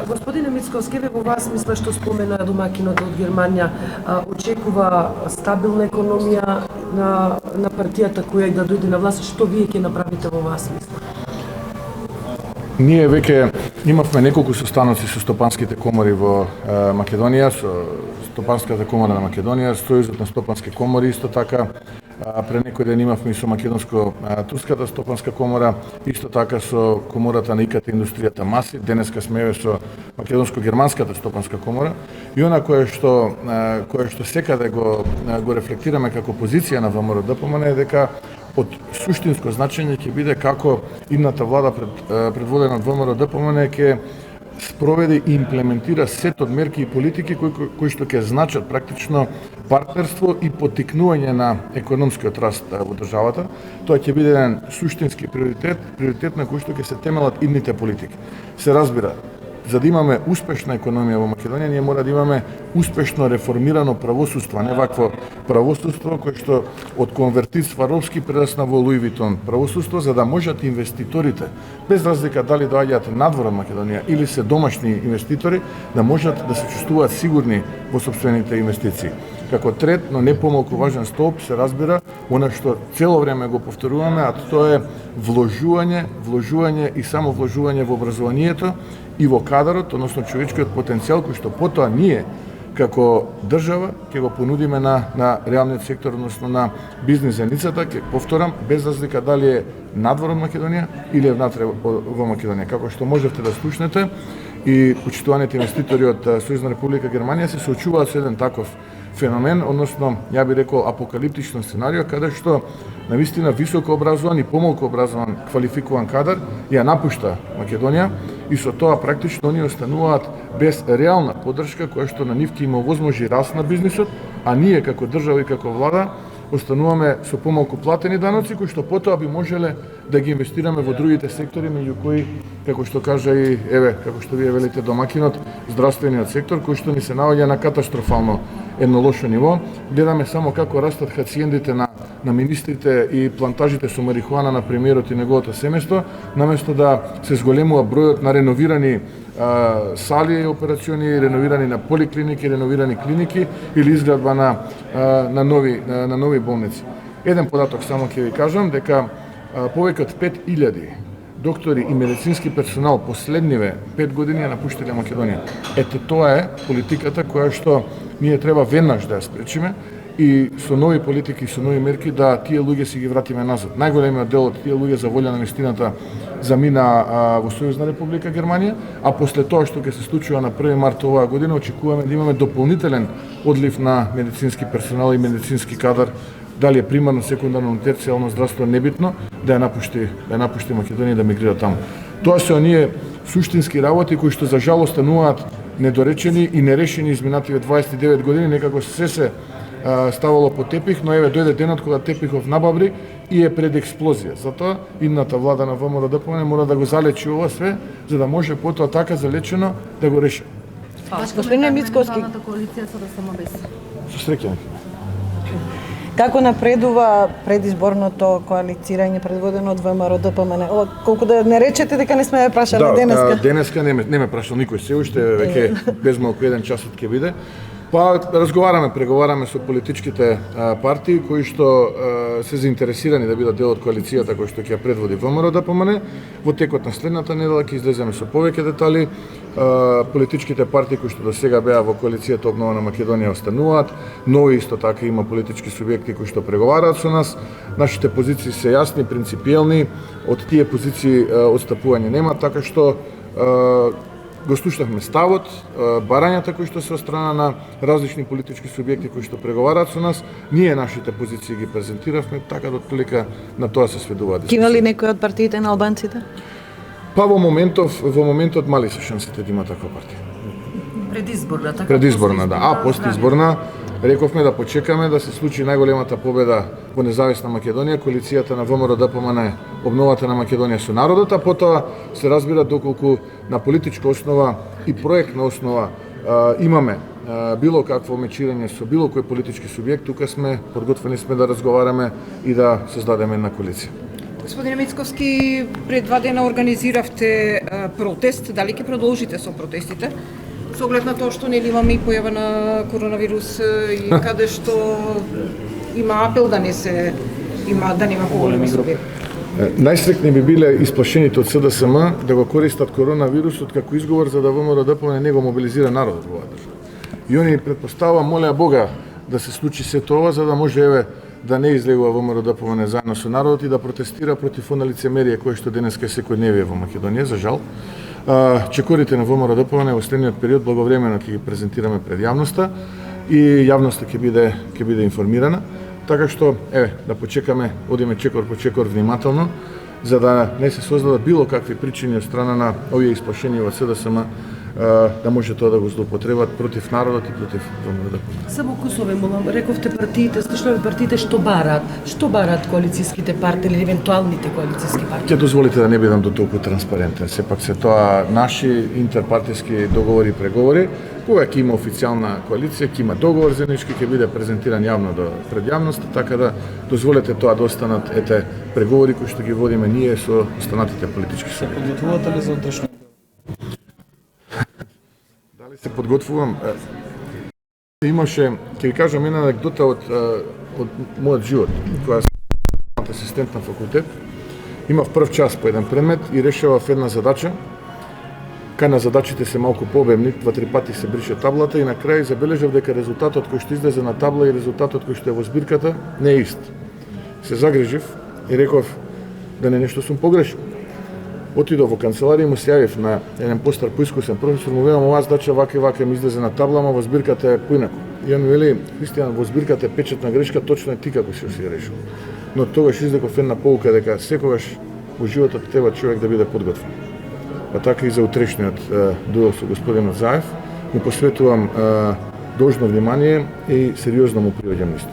Господине Мицковски, во вас мисля што спомена домакинот од Германија, очекува стабилна економија на партијата која да дојде на власт. Што вие ќе направите во вас мисля? Ние веќе имавме неколку состаноци со стопанските комори во Македонија, со Стопанската комора на Македонија, Сојузот на стопански комори исто така. Пред некој ден имавме и со Македонско-турската стопанска комора, исто така со комората на ИКТ индустријата МАСИ. Денеска сме еве со Македонско-германската стопанска комора. И она кое што секаде го рефлектираме како позиција на ВМРО-ДПМН е дека од суштинско значење ќе биде како идната влада предводена од ВМРО-ДПМН ќе спроведе и имплементира сет од мерки и политики кои што ќе значат практично партнерство и поттикнување на економскиот раст во државата. Тоа ќе биде еден суштински приоритет на кој што ќе се темелат идните политики. Се разбира, за да имаме успешна економија во Македонија, ние мора да имаме успешно реформирано правосудство, а не вакво правосудство кој што од конвертит Сваровски прерасна во Луи Витон правосудство, за да можат инвеститорите, без разлика дали доаѓаат надвор од Македонија или се домашни инвеститори, да можат да се чувствуваат сигурни во сопствените инвестиции. Како трет, но не помалку важен столб, се разбира, она што цело време го повторуваме, а тоа е вложување и само вложување во образованието и во кадарот, односно човечкиот потенцијал кој што потоа ние како држава ќе го понудиме на реалниот сектор, односно на бизнис заедницата, ќе повторам, без разлика дали е надвор од Македонија или е внатре во Македонија. Како што можете да слушнете, и почитуваните инвеститори од Сојузна република Германија се соочуваат со еден таков феномен, односно, ја би рекол, апокалиптично сценарио, каде што навистина високо образован и помалку образован квалификуван кадар ја напушта Македонија и со тоа практично они остануваат без реална поддршка која што на нив ќе им овозможи раст на бизнисот, а ние како држава и како влада остануваме со помалку платени даноци кои што потоа би можеле да ги инвестираме во другите сектори, меѓу кои, како што кажа и еве, како што вие велите домакинот, здравствениот сектор кој што ни се наоѓа на катастрофално едно лошо ниво. Гледаме само како растат хациендите на министрите и плантажите со марихуана на премиерот и неговото семејство, наместо да се зголемува бројот на реновирани сали операциони, реновирани на поликлиники, реновирани клиники или изградба на нови болници. Еден податок само ќе ви кажам, дека повеќе од 5000 доктори и медицински персонал последниве 5 години ја напуштиле Македонија. Ете тоа е политиката која што ние треба веднаш да ја спречиме и со нови политики и со нови мерки да тие луѓе си ги вратиме назад. Најголемиот дел од тие луѓе за волја на вистината замина во Сојузна република Германија, а после тоа што ќе се случува на 1 март оваа година, очекуваме да имаме дополнителен одлив на медицински персонал и медицински кадар, дали е примарно, секундарно, терцијално здравство небитно, да ја напушти Македонија и да мигрира таму. Тоа се оние суштински работи кои што за жал остануваат недоречени и нерешени изминативе 29 години, некако се ставало по тепих, но еве дојде денот кога тепихов набабри и е пред експлозија. Затоа идната влада на ВМРО-ДПМН мора да го залечи ова све, за да може потоа така залечено да го реши. Господине Мицковски, Со среќа. како напредува предизборното коалицирање предводено од ВМРО-ДПМН? Колку да не речете дека не сме ја прашале денеска? Денеска не ме прашал никој се уште, веќе без малку еден часот ќе биде. Па преговараме со политичките партии кои што се заинтересирани да бидат дел од коалицијата кој што ќе ја предводи ВМРО-ДПМН. Во текот на следната недела ќе излеземе со повеќе детали. Политичките партии кои што до сега беа во коалицијата Обнова на Македонија остануваат. Нови исто така има политички субјекти кои што преговараат со нас. Нашите позиции се јасни, принципиелни. Од тие позиции отстапување нема, така што го слушнавме ставот, барањата кои што се од страна на различни политички субјекти кои што преговараат со нас, ние нашите позиции ги презентиравме, така да отприлика на тоа се сведува дискусија. Има ли некој од партиите на албанците? Па во моментот мали се шансите да има таква партија. Предизборна, така? Предизборна, да. А постизборна, рековме да почекаме да се случи најголемата победа во независна Македонија, коалицијата на ВМРО-ДПМН, обновата на Македонија со народот, а потоа се разбира доколку на политичка основа и проектна основа имаме било какво мечирање со било кој политички субјект, тука сме подготвени да разговараме и да создадеме една коалиција. Господине Мицковски, пред 2 дена организиравте протест. Дали ќе продолжите со протестите? Со оглед на тоа што нели имаме и појава на коронавирус и каде што има апел да нема поголеми собери. Најстрекни би биле исплашените од СДСМ да го користат коронавирусот како изговор за да ВМРО-ДПМНЕ не го мобилизира народот во оваа држава. И они предпоставува, молеа Бога да се случи сето ова за да може еве да не излегува ВМРО-ДПМНЕ заедно со народот и да протестира против она лицемерие кое што денеска е секојдневие во Македонија, за жал. Чекорите на ВМРО-ДПМНЕ во следниот период благовремено ќе ги презентираме пред јавноста и јавноста ќе биде информирана. Така што, еве, да почекаме, одиме чекор по чекор внимателно, за да не се создадат било какви причини од страна на овие исплашени во СДСМ да може тоа да го злоупотребат против народот и против ВМРО-ДПМНЕ. Само кусове молам, рековте партиите, слушнаве партиите што бараат коалицијските партии или евентуалните коалицијски партии? Ќе дозволите да не бидам до толку транспарентен. Сепак се тоа наши интерпартиски договори и преговори. Кога ќе има официјална коалиција, ќе има договор заеднички, ќе биде презентиран јавно пред јавноста, така да дозволете тоа да останат преговори кои што ги водиме ние со останатите политички субјекти. Подготвувате ли за утрешно? Дали се подготвувам? Имаше, ќе ви кажам една анекдота од мојот живот, кога сум асистент на факултет. Имав прв час по еден предмет и решавав една задача. Кај на задачите се малку пообемни, 2-3 пати се брише таблата и на крај забележав дека резултатот кој што излезе на табла и резултатот кој што е во збирката не е ист. Се загрижив и реков да не нешто сум погрешил. Отидов во канцеларија и му се јавив на еден постар поискусен професор, му велам оваа задача вака и вака ми излезе на табла, ама во збирката е поинаку. И он ми вели, Христијан, во збирката е печатна грешка, точно е ти како си ја решил. Но тогаш издеков една поука дека секогаш во животот треба човек да биде подготвен. Па така и за утрешниот дуел со господинот Заев, му посветувам должно внимание и сериозно му приоѓам листот.